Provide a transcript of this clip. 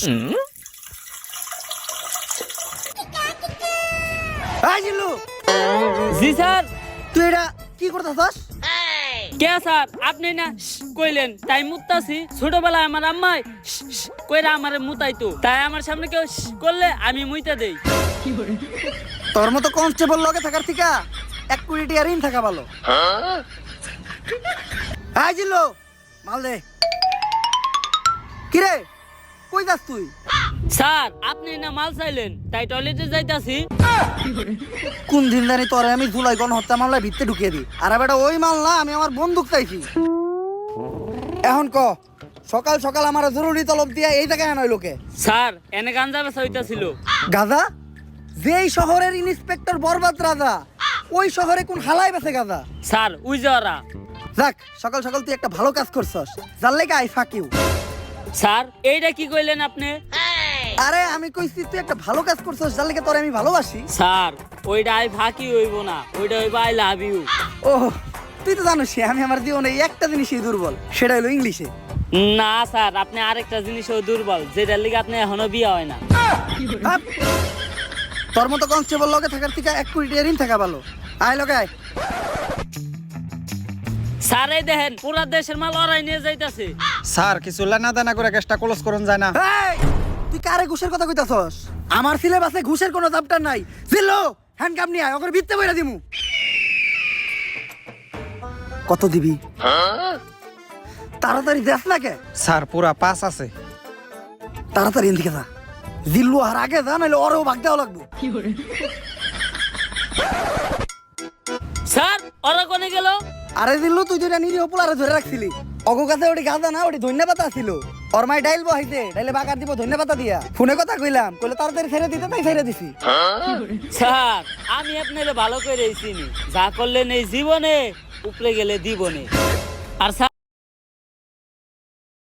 জি sir. তুই এটা কি করতেছস? কে স্যার আপনি না কইলেন তাই মুতাছি। ছোটবেলায় আমার আম্মাই কইরা আমারে মুতাইতো, তাই আমার সামনে কেউ করলে আমি মুইতা দেই। তোর মতো কনস্টেবল লগে থাকার থেকে 1 কোটি টাকা ঋণ থাকা ভালো। আই জিল্লু মাল দে। কিরে কই যাস তুই? স্যার আপনি না মাল চাইলেন তাই টয়লেটে যাইতাছি। কোন দিন জানি তোরে আমি জুলাই গণহত্যা মামলায় ভিতরে ঢুকিয়ে দিই। আর বেটা ওই মাল না, আমি আমার বন্দুক চাইছি। এখন ক সকাল সকাল আমার জরুরি তলব দিয়া এই জায়গায় আনয় লোকে। স্যার এনে গাঞ্জা বেচা হইতাছিল। গাজা? যেই শহরের ইন্সপেক্টর বরবাদ রাজা, ওই শহরে কোন হালাই বেছে গাজা? Sir we যাওয়ারা। যাক সকাল সকাল তুই একটা ভালো কাজ করছস, যার লেগে আই ফাক ইউ। স্যার এইটা কি কইলেন আপনি? আরে আমি কইছি তুই একটা ভালো কাজ করছস, যার লেগে তোরে আমি ভালোবাসি। স্যার ওইটা আই ফাঁকি হইব না, ওইটা হইব আই লাভ ইউ। ও তুই তো জানিস আমি আমার জীবনে এই একটা জিনিসই দুর্বল, সেটা হলো ইংলিশে। না স্যার আপনি আরেকটা জিনিসও দুর্বল, যেটার লিগে আপনি এখনো বিয়ে হয় না। হাপ! তোর মতো কনস্টেবল লগে থাকার থেকে 1 কোটি টাকা ঋণ থাকা ভালো। আয় লগে আয়। স্যার এই দেখেন পুরা দেশের মাল ওরাই নিয়ে যাইতাছে। স্যার কিছু লেনা দেনা করে কেসটা ক্লোজ করুন যায় না? এই, তুই কারে ঘুষের কথা কইতাছস? আমার সিলেবাসে ঘুষের কোনো চ্যাপ্টার নাই। জিল্লু হ্যান্ডকাপ নিয়ে আয়, ওকে ভিত্তে বইরা দিমু। কত দিবি? তাড়াতাড়ি দেখ না কে। স্যার পুরা 5 আছে। তাড়াতাড়ি এদিকে যা। জিল্লু আর আগে যা, নাহলে ওরও ভাগ দেওয়া লাগবো। স্যার ওরা কোনে গেল? আরে জিল্লু তুই যেটা নিরীহ পোলারে ধরে রাখছিলি, অগো কাছে ওটি গাঁজা না, ওটি ধন্যবাদ ছিল। ওর মাই ডাইল বহাইছে, ডাইলে বাগার দিব ধন্যবাদ দিয়া। ফোনে কথা কইলাম, কইলে তাড়াতাড়ি ছেড়ে দিতে, তাই ছেড়ে দিছি। স্যার আমি আপনারে ভালো করে চিনি, যা করলেন এই জীবনে উপরে গেলে দিবনে। আর স্যার